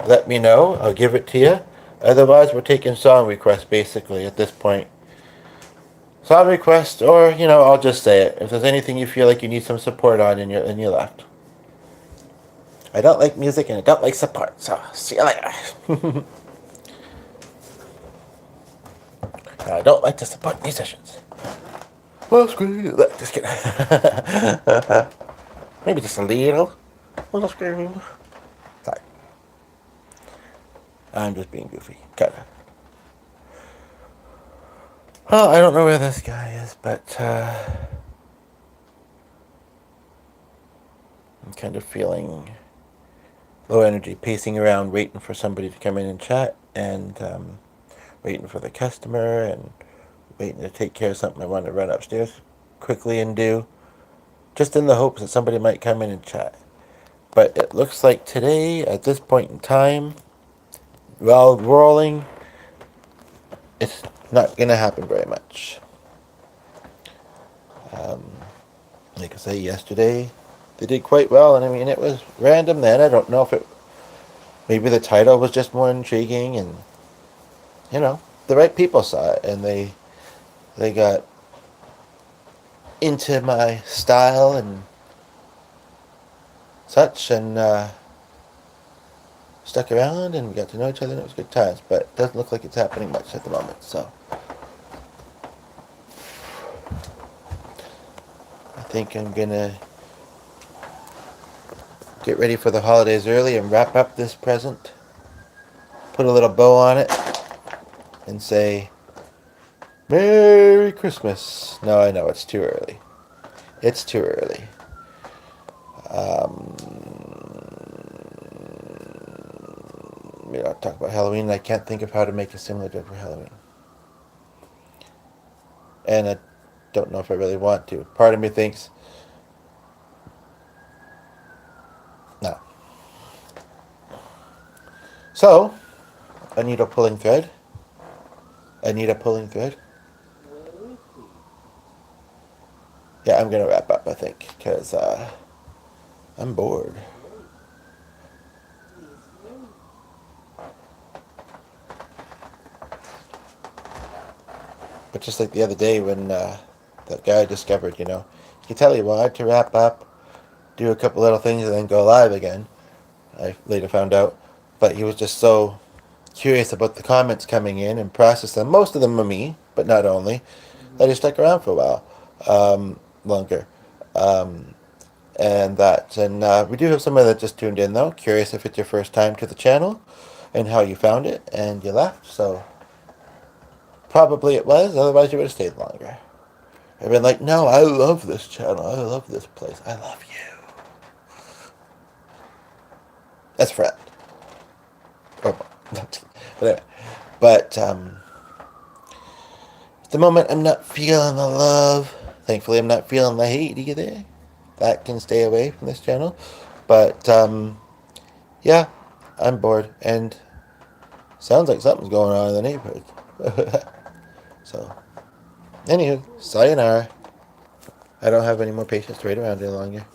let me know. I'll give it to you. Otherwise, we're taking song requests basically at this point. Song request, or I'll just say it. If there's anything you feel like you need some support on, and you're left. I don't like music and I don't like support, so see you later. I don't like to support musicians. Well, screw you. Just kidding. Maybe just a little screw. Sorry. I'm just being goofy. Kinda. Well, I don't know where this guy is, but I'm kind of feeling low energy, pacing around, waiting for somebody to come in and chat, and waiting for the customer, and waiting to take care of something I want to run upstairs quickly and do, just in the hopes that somebody might come in and chat. But it looks like today, at this point in time, while rolling, it's not going to happen very much. Like I say, yesterday, they did quite well, and I mean, it was random then. I don't know if it maybe the title was just more intriguing, and the right people saw it, and they got into my style and such, and stuck around, and we got to know each other, and it was good times. But it doesn't look like it's happening much at the moment, so I think I'm gonna get ready for the holidays early and wrap up this present, put a little bow on it, and say Merry Christmas. No, I know it's too early. It's too early. Um, we don't talk about Halloween. I can't think of how to make a similar joke for Halloween, and I don't know if I really want to. Part of me thinks, no. So, I need a pulling thread. Yeah, I'm gonna wrap up, I think, because I'm bored. But just like the other day when that guy discovered, you could tell he wanted to wrap up, do a couple little things, and then go live again. I later found out. But he was just so curious about the comments coming in and process them. Most of them are me, but not only. That he stuck around for a while longer. And we do have somebody that just tuned in, though. Curious if it's your first time to the channel and how you found it and you left. So probably it was. Otherwise, you would have stayed longer. I've been like, no, I love this channel. I love this place. I love you. That's Fred. Or, but anyway. But at the moment, I'm not feeling the love. Thankfully, I'm not feeling the hate either. That can stay away from this channel. But yeah, I'm bored. And sounds like something's going on in the neighborhood. So, anywho, sayonara. I don't have any more patience to wait around any longer.